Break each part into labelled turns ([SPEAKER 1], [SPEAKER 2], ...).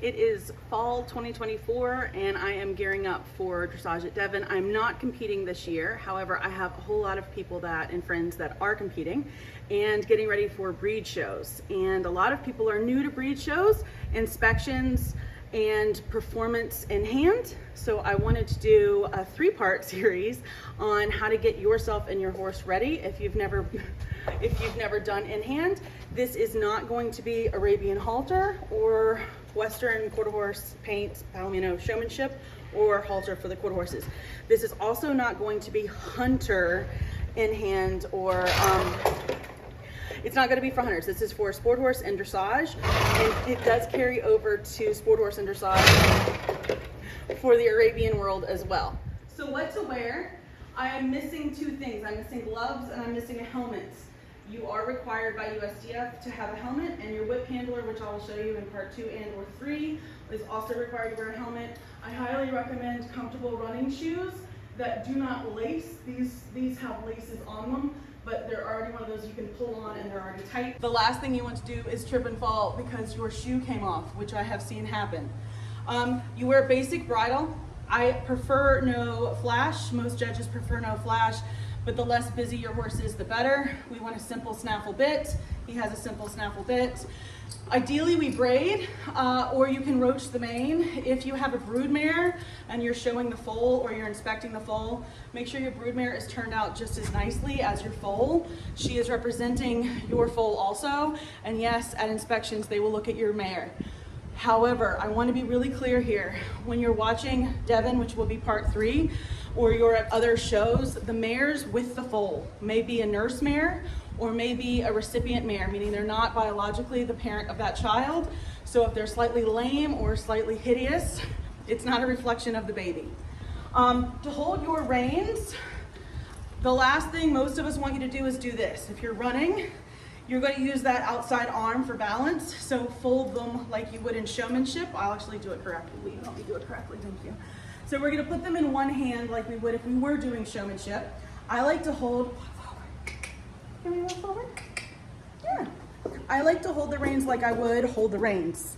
[SPEAKER 1] It is fall 2024 and I am gearing up for dressage at Devon. I'm not competing this year. However, I have a whole lot of people and friends that are competing and getting ready for breed shows. And a lot of people are new to breed shows, inspections, and performance in hand. So I wanted to do a 3-part series on how to get yourself and your horse ready if you've never done in hand. This is not going to be Arabian halter or Western quarter horse paint, Palomino showmanship, or halter for the quarter horses. This is also not going to be hunter in hand, or it's not going to be for hunters. This is for sport horse and dressage, and it does carry over to sport horse and dressage for the Arabian world as well. So what to wear? I am missing 2 things. I'm missing gloves and I'm missing a helmet. You are required by USDF to have a helmet, and your whip handler, which I will show you in part 2 and or 3, is also required to wear a helmet. I highly recommend comfortable running shoes that do not lace. These have laces on them, but they're already one of those you can pull on and they're already tight. The last thing you want to do is trip and fall because your shoe came off, which I have seen happen. You wear basic bridle. I prefer no flash. Most judges prefer no flash, but the less busy your horse is, the better. We want a simple snaffle bit. He has a simple snaffle bit. Ideally, we braid, or you can roach the mane. If you have a broodmare and you're showing the foal or you're inspecting the foal, make sure your broodmare is turned out just as nicely as your foal. She is representing your foal also, and yes, at inspections, they will look at your mare. However, I want to be really clear here. When you're watching Devon, which will be part 3, or you're at other shows, the mares with the foal may be a nurse mare or maybe a recipient mare, meaning they're not biologically the parent of that child. So if they're slightly lame or slightly hideous, it's not a reflection of the baby. To hold your reins, the last thing most of us want you to do is do this. If you're running, you're going to use that outside arm for balance, so fold them like you would in showmanship. I'll actually do it correctly. Let me do it correctly, thank you. So we're going to put them in one hand like we would if we were doing showmanship. I like to hold, can we move forward? Yeah. I like to hold the reins like I would hold the reins.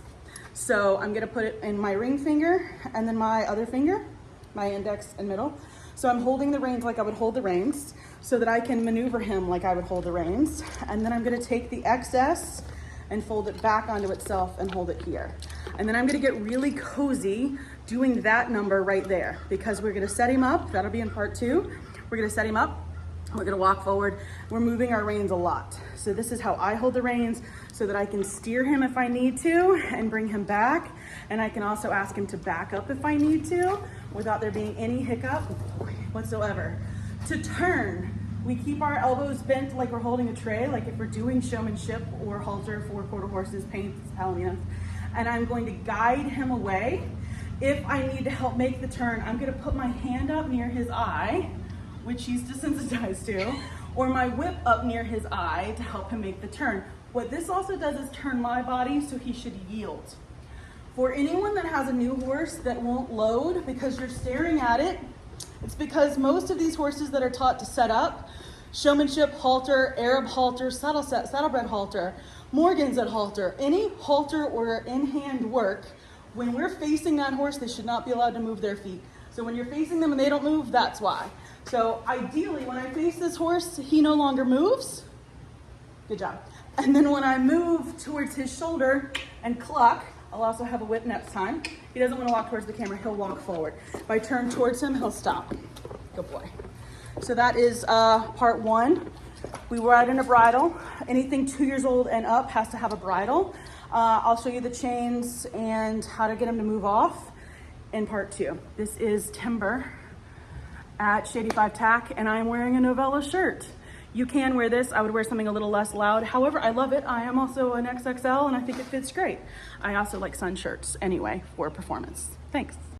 [SPEAKER 1] So I'm going to put it in my ring finger and then my other finger, my index and middle. So I'm holding the reins like I would hold the reins so that I can maneuver him like I would hold the reins. And then I'm going to take the excess and fold it back onto itself and hold it here. And then I'm going to get really cozy doing that number right there, because we're going to set him up. That'll be in part 2. We're going to set him up. We're going to walk forward. We're moving our reins a lot. So this is how I hold the reins so that I can steer him if I need to and bring him back. And I can also ask him to back up if I need to without there being any hiccup whatsoever. To turn, we keep our elbows bent like we're holding a tray, like if we're doing showmanship or halter for quarter horses, paints, palominos. And I'm going to guide him away. If I need to help make the turn, I'm going to put my hand up near his eye, which he's desensitized to, or my whip up near his eye to help him make the turn. What this also does is turn my body, so he should yield. For anyone that has a new horse that won't load because you're staring at it, it's because most of these horses that are taught to set up, showmanship halter, Arab halter, saddlebred halter, Morgan's at halter, any halter or in-hand work, when we're facing that horse, they should not be allowed to move their feet. So when you're facing them and they don't move, that's why. So ideally, when I face this horse, he no longer moves. Good job. And then when I move towards his shoulder and cluck, I'll also have a whip next time. He doesn't want to walk towards the camera, he'll walk forward. If I turn towards him, he'll stop. Good boy. So that is part 1. We ride in a bridle. Anything 2 years old and up has to have a bridle. I'll show you the chains and how to get him to move off in part 2. This is Timber at Shady 5 Tack, and I'm wearing a Novella shirt. You can wear this. I would wear something a little less loud. However, I love it. I am also an XXL and I think it fits great. I also like sun shirts anyway for performance. Thanks.